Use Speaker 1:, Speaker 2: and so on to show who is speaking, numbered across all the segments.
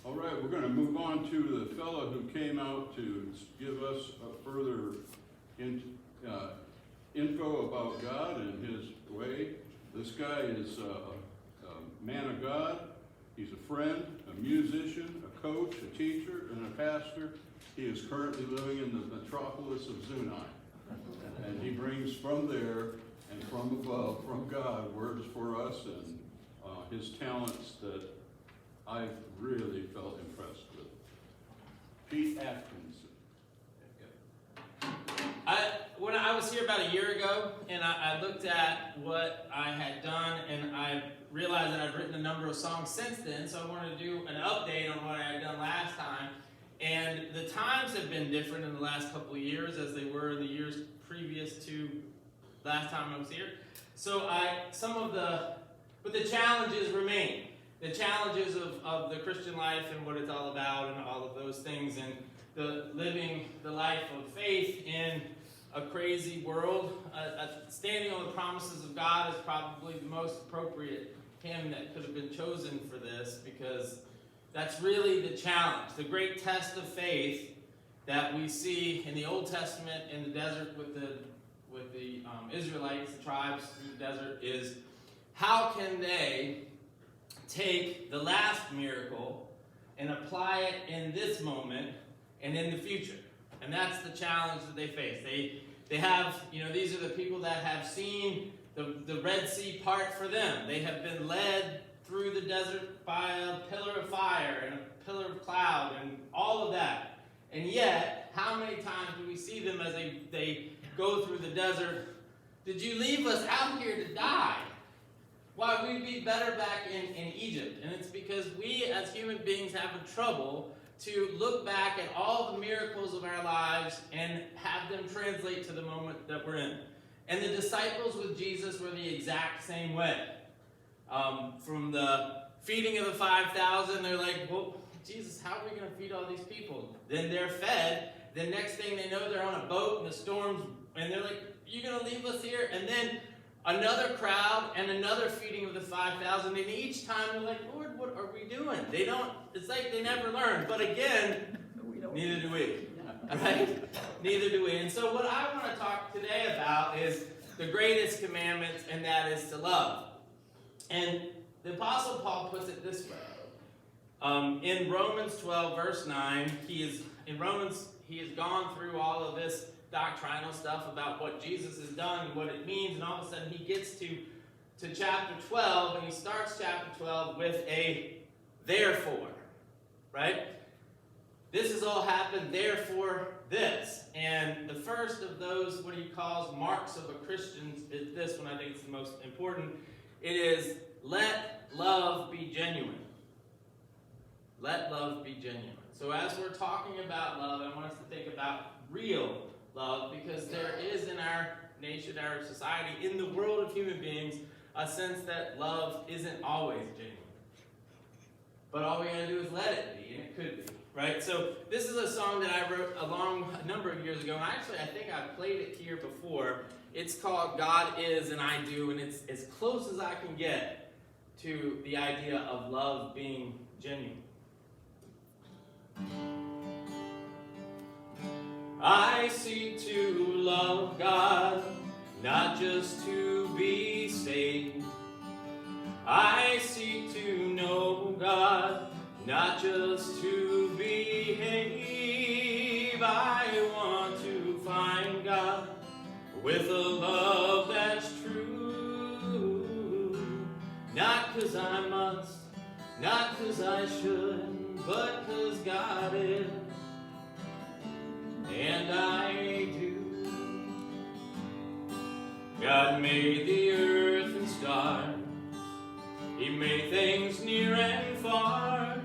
Speaker 1: All right, we're going to move on to the fellow who came out to give us a further info about God and his way. This guy is a man of God. He's a friend, a musician, a coach, a teacher, and a pastor. He is currently living in the metropolis of Zunai. And he brings from there and from above, from God, words for us and his talents that I've really felt impressed with. Pete Atkinson.
Speaker 2: When I was here about a year ago, and I looked at what I had done, and I realized that I'd written a number of songs since then, so I wanted to do an update on what I had done last time. And the times have been different in the last couple of years as they were in the years previous to last time I was here. So but the challenges remain. The challenges of the Christian life and what it's all about and all of those things, and the living the life of faith in a crazy world. Standing on the promises of God is probably the most appropriate hymn that could have been chosen for this, because that's really the challenge. The great test of faith that we see in the Old Testament in the desert with the Israelites, the tribes in the desert, is how can they take the last miracle and apply it in this moment and in the future. And that's the challenge that they face. They have, these are the people that have seen the Red Sea part for them. They have been led through the desert by a pillar of fire and a pillar of cloud and all of that. And yet, how many times do we see them as they go through the desert? Did you leave us out here to die? Why, we'd be better back in Egypt. And it's because we as human beings have trouble to look back at all the miracles of our lives and have them translate to the moment that we're in. And the disciples with Jesus were the exact same way. From the feeding of the 5,000, they're like, well, Jesus, how are we going to feed all these people? Then they're fed. The next thing they know, they're on a boat and the storm's, and they're like, you're going to leave us here? And then another crowd and another feeding of the 5,000. And each time they're like, Lord, what are we doing? It's like they never learn. But again, neither do we. Right? Neither do we. And so what I want to talk today about is the greatest commandment, and that is to love. And the Apostle Paul puts it this way. In Romans 12, verse 9, he has gone through all of this doctrinal stuff about what Jesus has done and what it means, and all of a sudden he gets to chapter 12, and he starts chapter 12 with a therefore, right? This has all happened, therefore this. And the first of those, what he calls marks of a Christian, is this one. I think it's the most important. It is, let love be genuine. Let love be genuine. So as we're talking about love, I want us to think about real love, because there is in our nation, our society, in the world of human beings, a sense that love isn't always genuine. But all we gotta do is let it be, and it could be, right? So this is a song that I wrote a number of years ago, and actually I think I've played it here before. It's called God Is and I Do, and it's as close as I can get to the idea of love being genuine. I seek to love God, not just to be saved. I seek to know God, not just to behave. I want to find God with a love that's true. Not 'cause I must, not 'cause I should, but 'cause God is. And I do. God made the earth and stars. He made things near and far,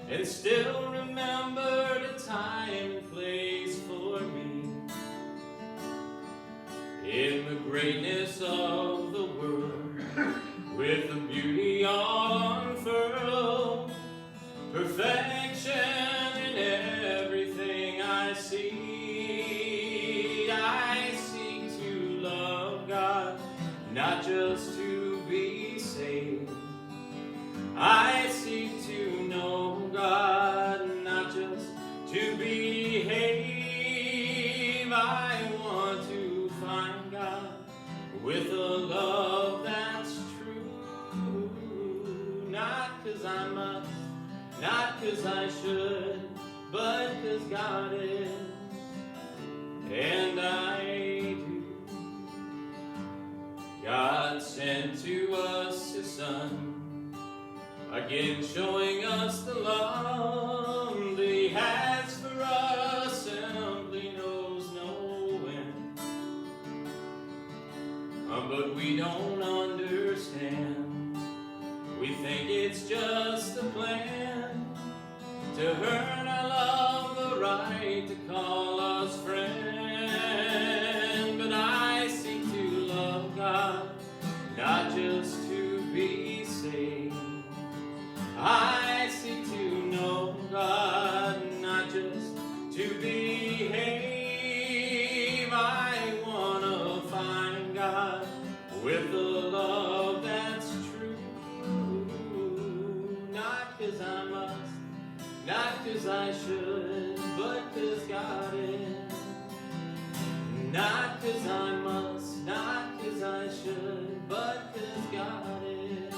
Speaker 2: and still remembered a time and place for me. In the greatness of the world, with the beauty all unfurled, perfection in everything I see. I seek to love God, not just to be saved. I seek to know God, I must, not 'cause I should, but 'cause God is, and I do. God sent to us His Son, again showing us the love that He has for us, simply knows no end. But we don't understand. We think it's just a plan to earn our love, the right to call us friend. But I seek to love God, not just to be saved. I seek to know God, not just to behave. I want to find God with a love that's true. Not 'cause I must, not 'cause I should, but 'cause God is. Not 'cause I must, not 'cause I should, but 'cause God is.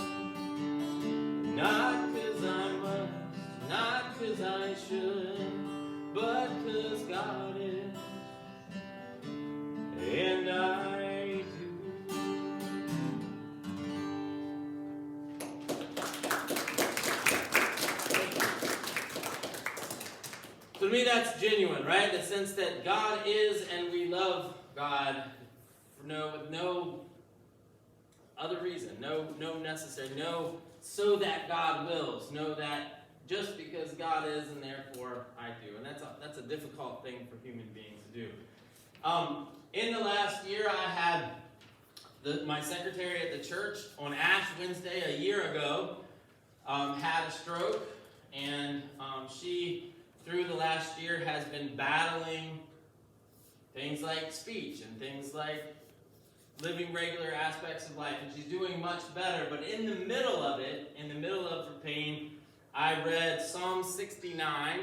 Speaker 2: Not 'cause I must, not 'cause I should, but 'cause God is. And I do. So to me, that's genuine, right? The sense that God is, and we love God for no other reason, no necessary, no so that God wills, no that just because God is, and therefore I do. And that's a difficult thing for human beings to do. In the last year, I had my secretary at the church on Ash Wednesday a year ago had a stroke, and she, through the last year, has been battling things like speech and things like living regular aspects of life, and she's doing much better. But in the middle of it, in the middle of her pain, I read Psalm 69,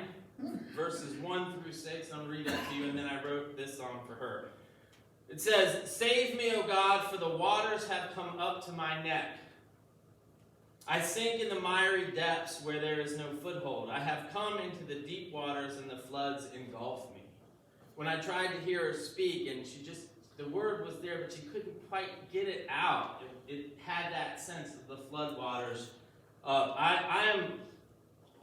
Speaker 2: verses 1 through 6. I'm going to read that to you, and then I wrote this song for her. It says, "Save me, O God, for the waters have come up to my neck. I sink in the miry depths where there is no foothold. I have come into the deep waters, and the floods engulf me." When I tried to hear her speak, and the word was there, but she couldn't quite get it out. It had that sense of the flood waters. I am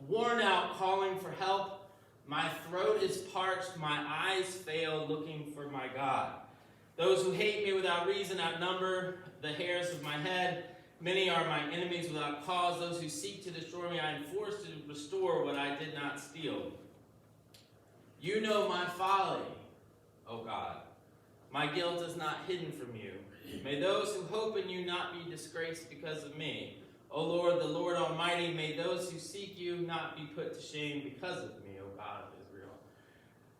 Speaker 2: worn out calling for help. My throat is parched. My eyes fail looking for my God. Those who hate me without reason outnumber the hairs of my head. Many are my enemies without cause. Those who seek to destroy me, I am forced to restore what I did not steal. You know my folly, O God. My guilt is not hidden from you. May those who hope in you not be disgraced because of me. O Lord, the Lord Almighty, may those who seek you not be put to shame because of me, O God of Israel.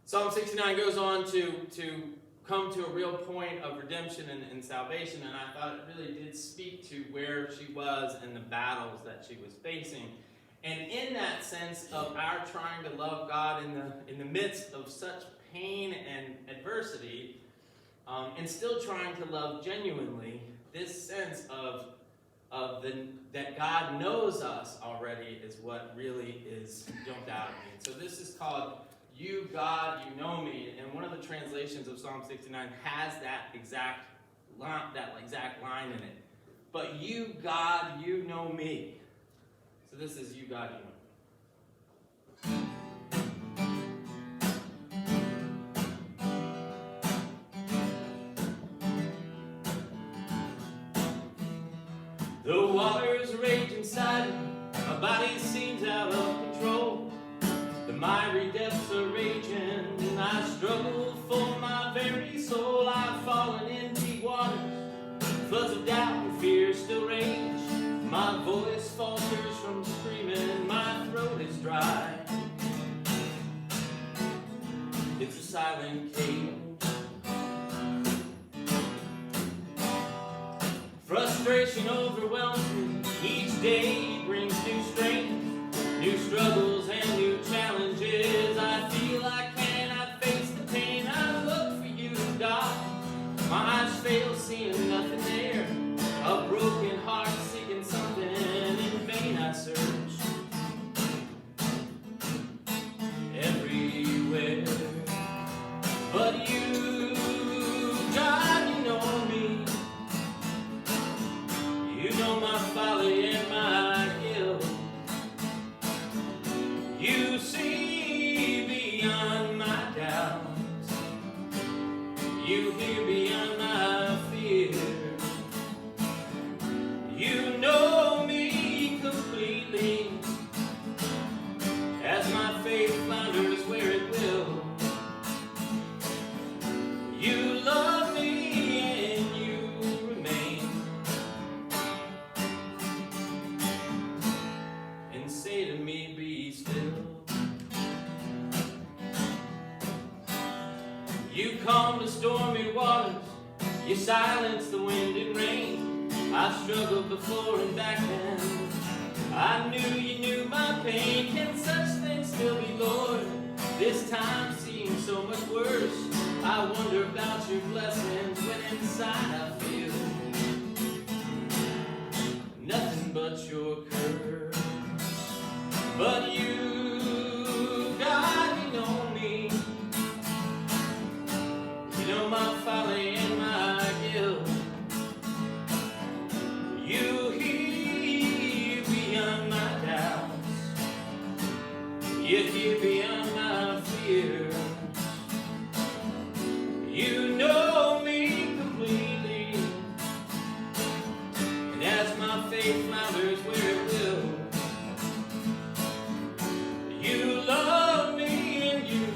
Speaker 2: Psalm 69 goes on to come to a real point of redemption and salvation, and I thought it really did speak to where she was and the battles that she was facing. And in that sense of our trying to love God in the midst of such pain and adversity, and still trying to love genuinely, this sense that God knows us already is what really is jumped out at me. And so this is called "You, God, You Know Me," and one of the translations of Psalm 69 has that exact line in it. But you, God, you know me. So this is "You, God, You Know Me." The waters rage inside me, my body seems out of control. The miry depths are raging, and I struggle for my very soul. I've fallen in deep waters, floods of doubt and fear still rage. My voice falters from screaming, my throat is dry. It's a silent cave. Frustration overwhelms me. Each day brings new strength, new struggles and new challenges. I feel I cannot face the pain. I look for you, God. My eyes fail, seeing nothing there. A broken heart seeking something. In vain I search. beyond my doubts. You hear beyond my fear. You know me completely. As my faith flounders where it will, you love me and you remain. And say to me, be still. You calm the stormy waters, you silence the wind and rain. I struggled before and back then, I knew you knew my pain. Can such things still be, Lord? This time seems so much worse. I wonder about your blessings when inside I feel nothing but your curse. But you, God, you know me. You know my folly and my guilt. You hear beyond my doubts. You hear beyond my fear. You know me completely. And as my faith flounders where it will, you love me and you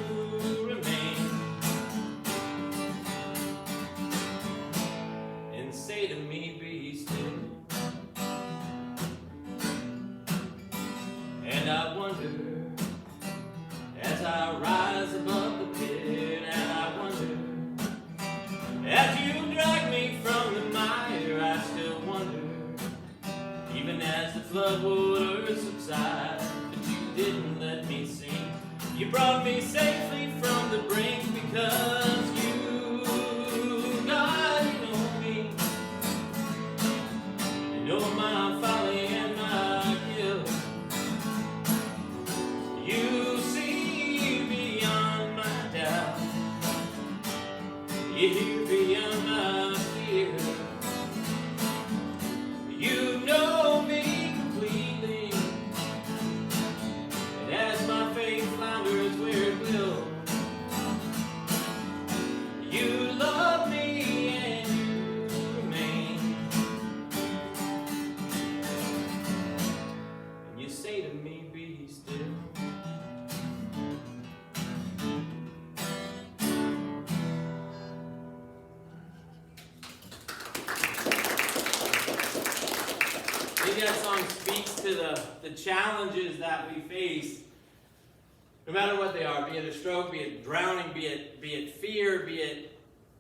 Speaker 2: remain. And say to me, be still. And I wonder, as I rise above the pit, and I wonder, as you drag me from the mire, I still wonder, even as the flood waters subside, that you didn't let me sink. You brought me safely from the brink because you, God, you know me. You know my folly and my guilt. You see beyond my doubt. You hear beyond my fear. You know me completely. And as my faith flounders where it will, you love me and you remain. And you say to me, be still. That song speaks to the challenges that we face, no matter what they are, be it a stroke, be it drowning, be it fear, be it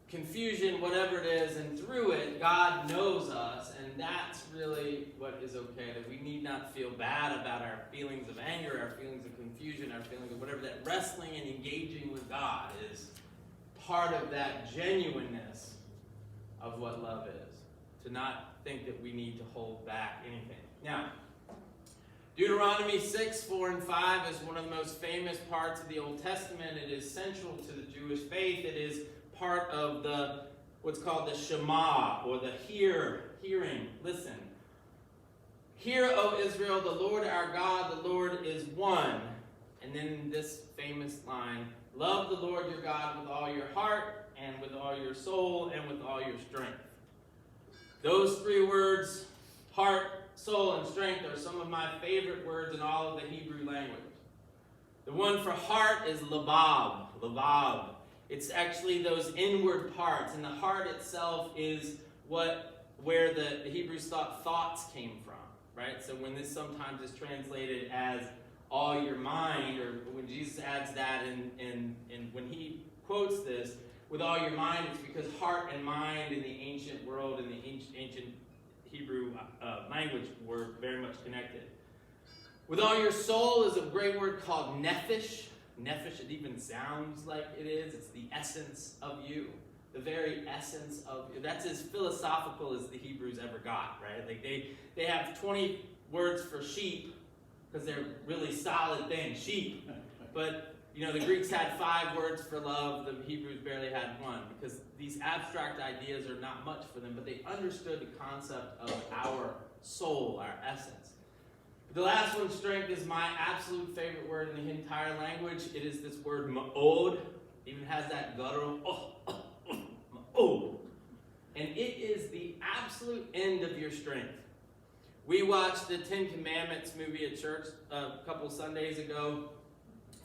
Speaker 2: confusion, whatever it is, and through it, God knows us, and that's really what is okay, that we need not feel bad about our feelings of anger, our feelings of confusion, our feelings of whatever, that wrestling and engaging with God is part of that genuineness of what love is, to not think that we need to hold back anything. Now, Deuteronomy 6, 4, and 5 is one of the most famous parts of the Old Testament. It is central to the Jewish faith. It is part of what's called the Shema, or the hearing, listen. Hear, O Israel, the Lord our God, the Lord is one. And then this famous line, love the Lord your God with all your heart, and with all your soul, and with all your strength. Those three words, heart, soul, and strength, are some of my favorite words in all of the Hebrew language. The one for heart is labab. It's actually those inward parts, and the heart itself is where the Hebrews thought thoughts came from, right? So when this sometimes is translated as all your mind, or when Jesus adds that in when he quotes this, with all your mind, it's because heart and mind in the ancient world, in the ancient Hebrew language, were very much connected. With all your soul is a great word called nephesh. Nephesh, it even sounds like it is. It's the essence of you. The very essence of you. That's as philosophical as the Hebrews ever got, right? Like they have 20 words for sheep, because they're really solid things, sheep. But the Greeks had 5 words for love. The Hebrews barely had 1, because these abstract ideas are not much for them, but they understood the concept of our soul, our essence. The last one, strength, is my absolute favorite word in the entire language. It is this word ma'od. Even has that guttural ma'od. And it is the absolute end of your strength. We watched the Ten Commandments movie at church a couple Sundays ago.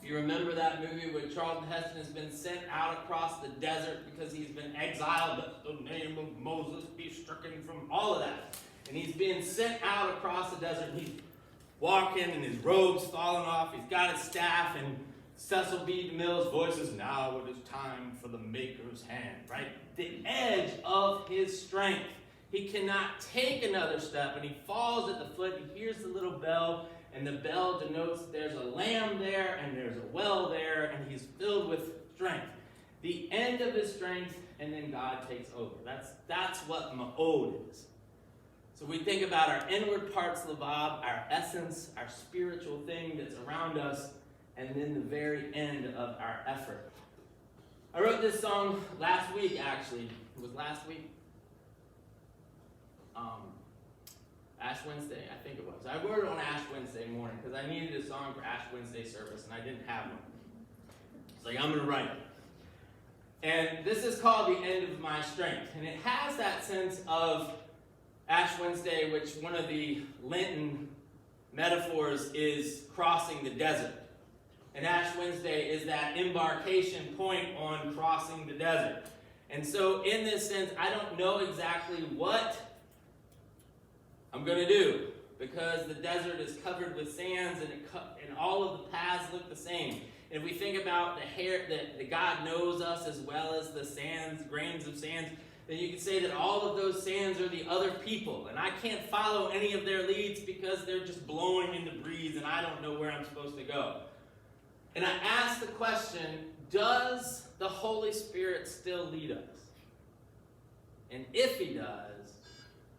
Speaker 2: If you remember that movie where Charlton Heston has been sent out across the desert because he's been exiled, that the name of Moses be stricken from all of that. And he's being sent out across the desert, and he's walking, and his robe's falling off. He's got his staff, and Cecil B. DeMille's voice is, now it is time for the maker's hand, right? The edge of his strength. He cannot take another step, and he falls at the foot. He hears the little bell, and the bell denotes there's a lamb there, and there's a well there, and he's filled with strength. The end of his strength, and then God takes over. That's what ma'od is. So we think about our inward parts, Labab, our essence, our spiritual thing that's around us, and then the very end of our effort. I wrote this song last week, actually. It was last week. Ash Wednesday, I think it was. I wrote it on Ash Wednesday morning because I needed a song for Ash Wednesday service and I didn't have one. It's like, I'm going to write it. And this is called The End of My Strength. And it has that sense of Ash Wednesday, which one of the Lenten metaphors is crossing the desert. And Ash Wednesday is that embarkation point on crossing the desert. And so in this sense, I don't know exactly what I'm going to do, because the desert is covered with sands and all of the paths look the same. And if we think about that God knows us as well as the sands, grains of sands, then you can say that all of those sands are the other people. And I can't follow any of their leads because they're just blowing in the breeze and I don't know where I'm supposed to go. And I ask the question, does the Holy Spirit still lead us? And if he does,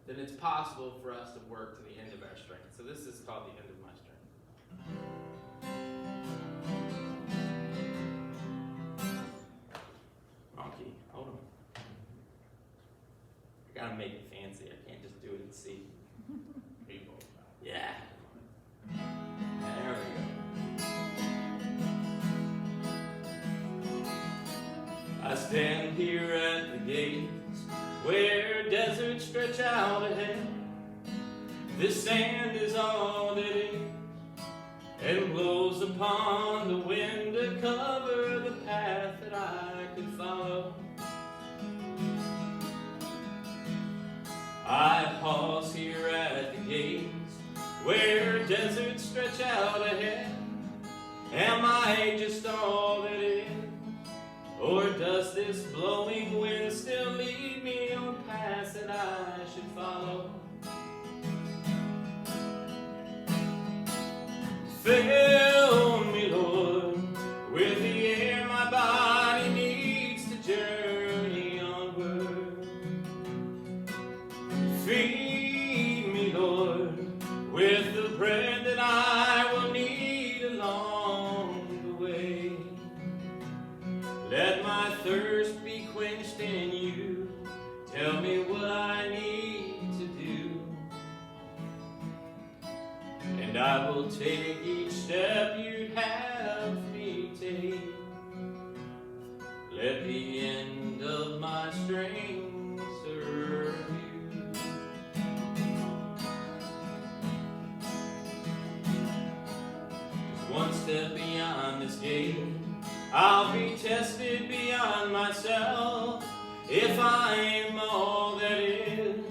Speaker 2: then it's possible for us to work to the end of our strength. So this is called The End of My Strength. Wrong key. Hold on. I gotta make it fancy. I can't just do it in C. Yeah. There we go. I stand here at the gates where deserts stretch out ahead. This sand is all that is, and blows upon the wind to cover the path that I could follow. I pause here at the gates where deserts stretch out ahead. Am I just all that is? Or does this blowing wind still lead me on paths that I should follow? Fill me, Lord, with the air my body needs to journey onward. Feed me, Lord, with the bread that I will need along the way. Let my thirst be quenched in you. Tell me what I need to do, and I will take each step you'd have me take. Let the end of my strength serve you. Just one step beyond this gate, I'll be tested beyond myself. If I am all that is,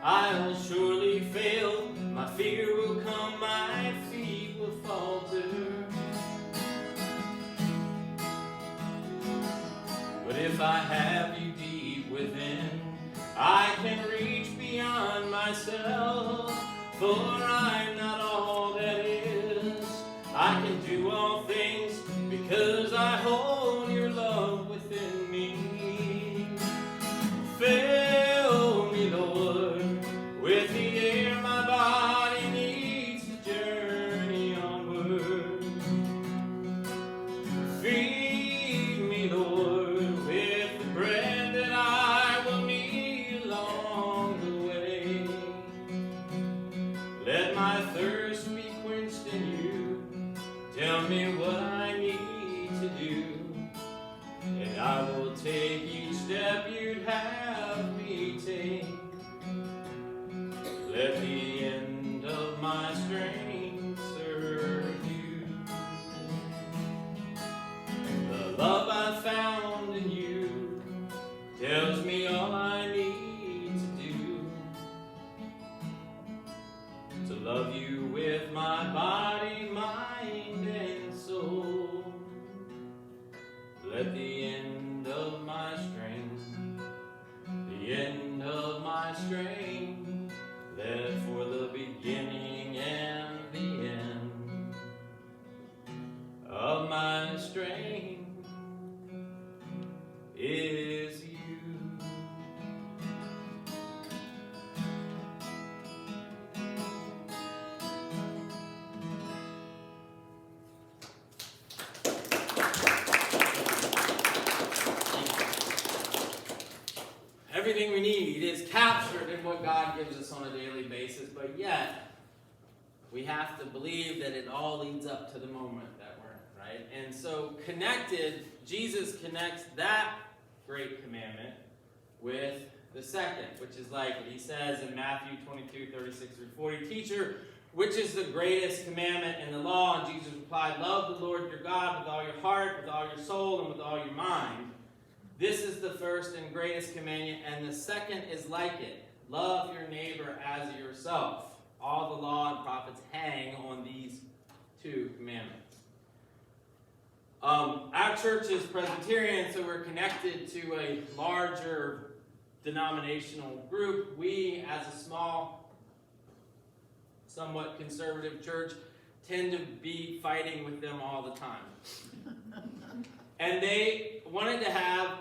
Speaker 2: I'll surely fail. My fear will come, my feet will falter. But if I have you deep within, I can reach beyond myself. For I'm not all that is. I can do all things because I hold your love within me. Fill me, Lord, with the air my body needs to journey onward. Feed me, Lord, with the bread that I will need along the way. Let my thirst be quenched Tell me what I need to do, and I will take each step you'd have me take. Let the end of my strength serve you. The love I found in you tells me all I need to do, to love you with my body, mind, and soul. Let the end of my strength, the end of my strength, let for the beginning and the end of my strength is you. Everything we need is captured in what God gives us on a daily basis, but yet we have to believe that it all leads up to the moment that we're in, right? And so Jesus connects that great commandment with the second, which is like he says in Matthew 22:36-40, "Teacher, which is the greatest commandment in the law?" And Jesus replied, "Love the Lord your God with all your heart, with all your soul, and with all your mind. This is the first and greatest commandment, and the second is like it. Love your neighbor as yourself. All the law and prophets hang on these two commandments." Our church is Presbyterian, so we're connected to a larger denominational group. We, as a small, somewhat conservative church, tend to be fighting with them all the time. And they wanted to have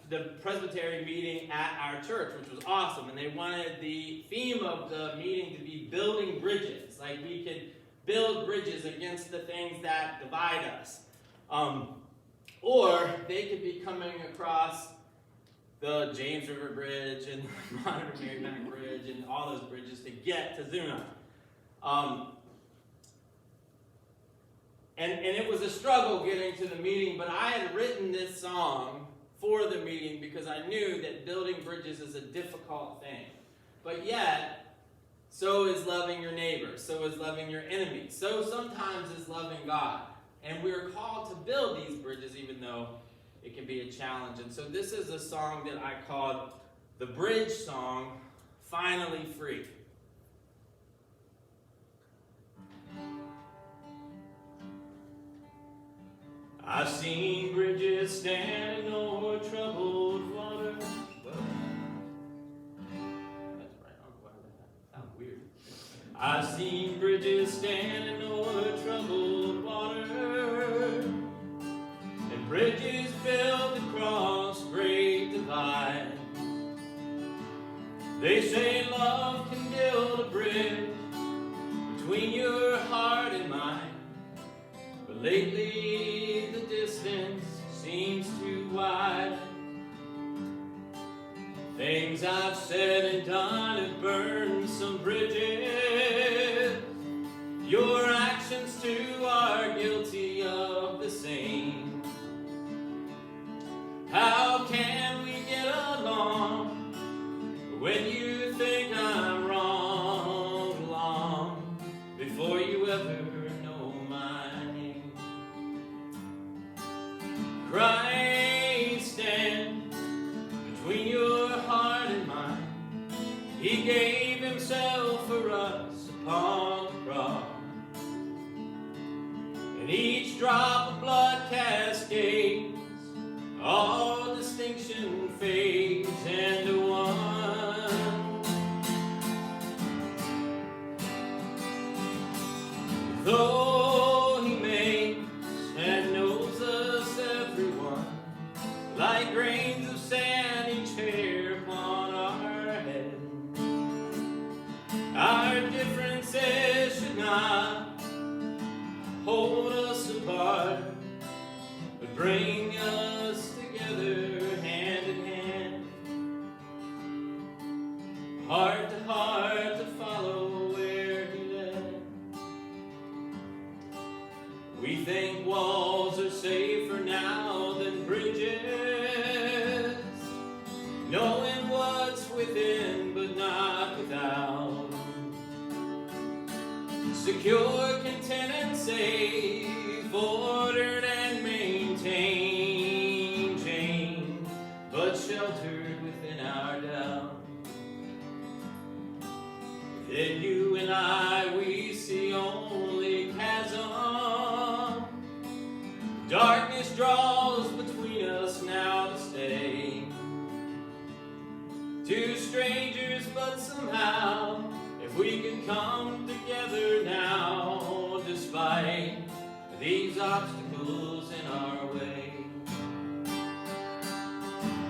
Speaker 2: the Presbyterian meeting at our church, which was awesome. And they wanted the theme of the meeting to be building bridges. Like we could build bridges against the things that divide us. Or they could be coming across the James River Bridge and the Modern Merrimack Bridge and all those bridges to get to Zuna. And it was a struggle getting to the meeting, but I had written this song for the meeting because I knew that building bridges is a difficult thing. But yet, so is loving your neighbor, so is loving your enemy, so sometimes is loving God. And we're called to build these bridges even though it can be a challenge. And so this is a song that I called the Bridge Song, Finally Free. I've seen bridges standing over troubled water. That's right. I don't know why that sounds weird. I've seen bridges standing over troubled water, and bridges built across great divides. They say love can build a bridge between your heart and mine, but lately the distance seems too wide. Things I've said and done have burned some bridges. Your actions too are guilty of the same. How can we get along when you think I'm wrong long before you ever know my name? Christ stand between your heart and mine. He gave himself for us upon the cross, and each drop of blood cascades, all distinction fades into one. Though he makes and knows us everyone, like grains of sand each hair upon our head, our differences should not hold us apart, but bring us together hand in hand, heart to heart to follow where he led. We think walls are safer now than bridges, knowing what's within but not without. Secure, content, and safe, ordered and maintained, chained, but sheltered within our doubt. Within you and I, we see only chasm. Darkness draws between us now to stay. Two strangers, but somehow, if we can come together now, despite these obstacles in our way.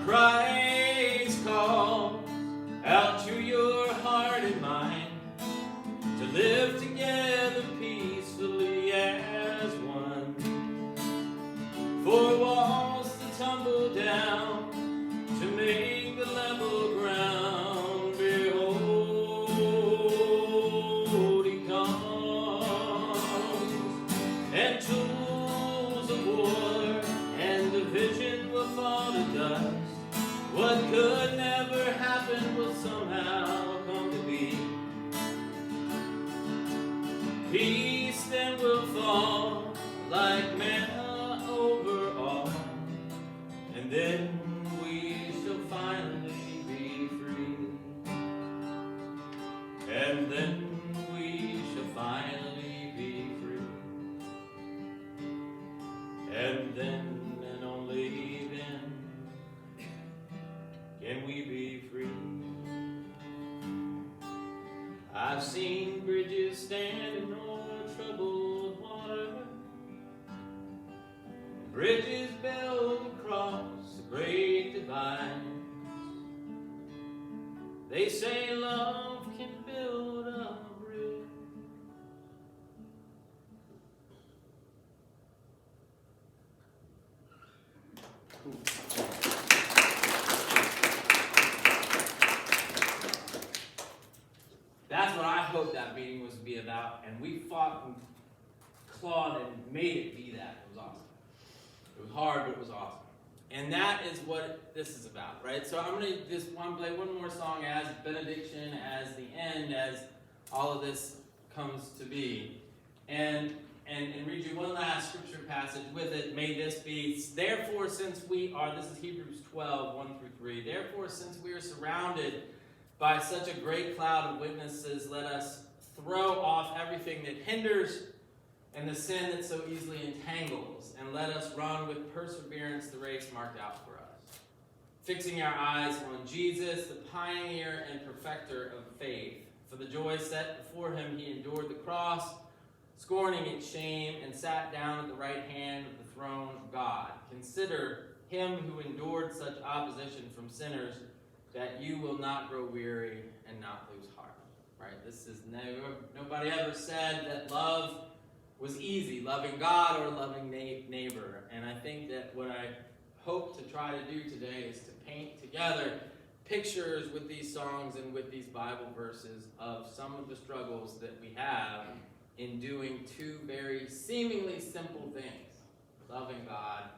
Speaker 2: Christ calls out to your heart and mind to live together peacefully as one. For walls to tumble down, to make the level ground. Behold, he comes, and tools of war and division will fall to dust. What could never happen will somehow come to be. Peace then will fall like manna over all, and then we shall finally be free. And then we shall finally be free. And then and only then can we be free. I've seen bridges standing on troubled water, bridges built across the great divide. They say love can build a bridge. That's what I hoped that meeting was to be about, and we fought and clawed and made it be that. It was awesome. It was hard, but it was awesome. And that is what this is about, right? So I'm going to just play one more song as benediction, as the end, as all of this comes to be. And read you one last scripture passage with it. May this be, therefore, since we are, this is Hebrews 12, 1 through 3. Therefore, since we are surrounded by such a great cloud of witnesses, let us throw off everything that hinders and the sin that so easily entangles, and let us run with perseverance the race marked out for us, fixing our eyes on Jesus, the pioneer and perfecter of faith. For the joy set before him, he endured the cross, scorning its shame, and sat down at the right hand of the throne of God. Consider him who endured such opposition from sinners, that you will not grow weary and not lose heart. Right? This is nobody ever said that love was easy, loving God or loving neighbor. And I think that what I hope to try to do today is to paint together pictures with these songs and with these Bible verses of some of the struggles that we have in doing two very seemingly simple things, loving God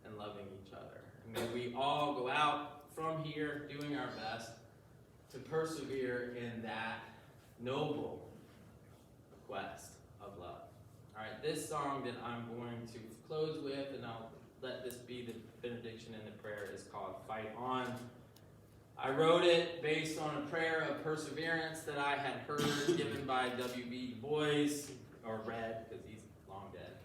Speaker 2: and loving each other. And may we all go out from here doing our best to persevere in that noble quest of love. All right, this song that I'm going to close with, and I'll let this be the benediction and the prayer, is called Fight On. I wrote it based on a prayer of perseverance that I had heard given by W.B. Du Bois, or read, because he's long dead.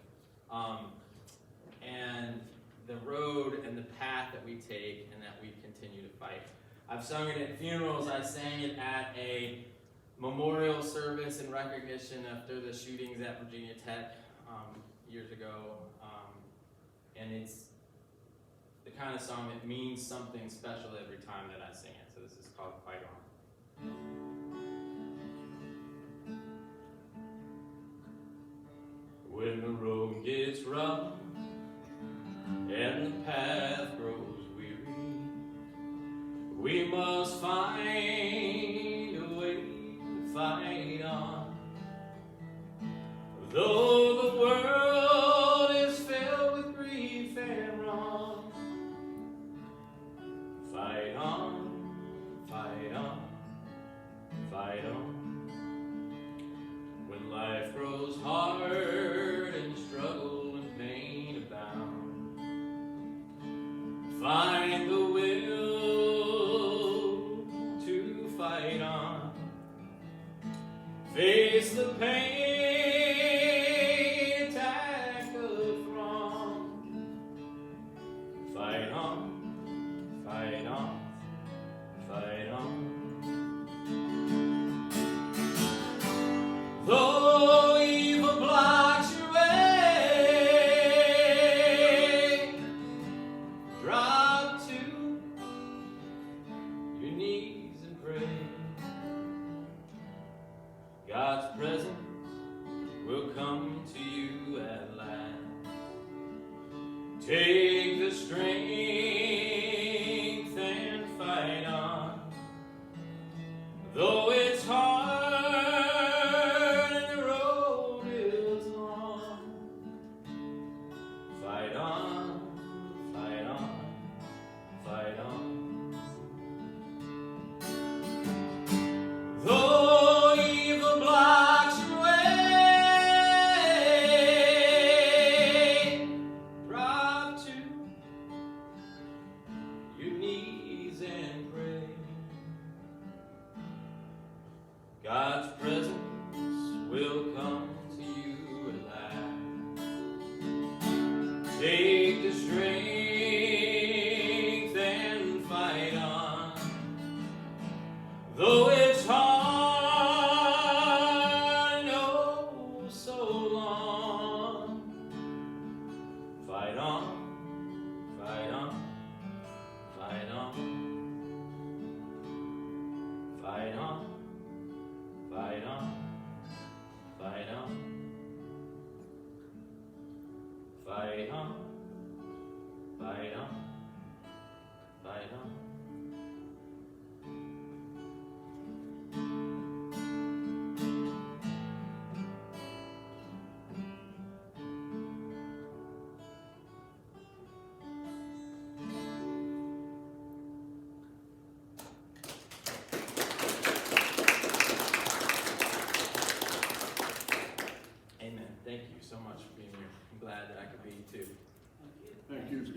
Speaker 2: And the road and the path that we take and that we continue to fight. I've sung it at funerals. I sang it at a memorial service in recognition after the shootings at Virginia Tech years ago. And it's the kind of song that means something special every time that I sing it. So this is called Fight On. When the road gets rough and the path grows weary, we must find a way to fight on. Though the world Take the strength and fight on, though it's hard and the road is long. Fight on, fight on, fight on. Though evil blocks your way, drop to your knees and pray. God's presence will come to you at last. Take the strength and fight on, though it's hard, oh so long. Fight on, fight on, fight on, fight on, fight on, fight on, fight on, fight on, fight on. Amen. Thank you so much for being here. I'm glad that I could be too.
Speaker 1: Thank you.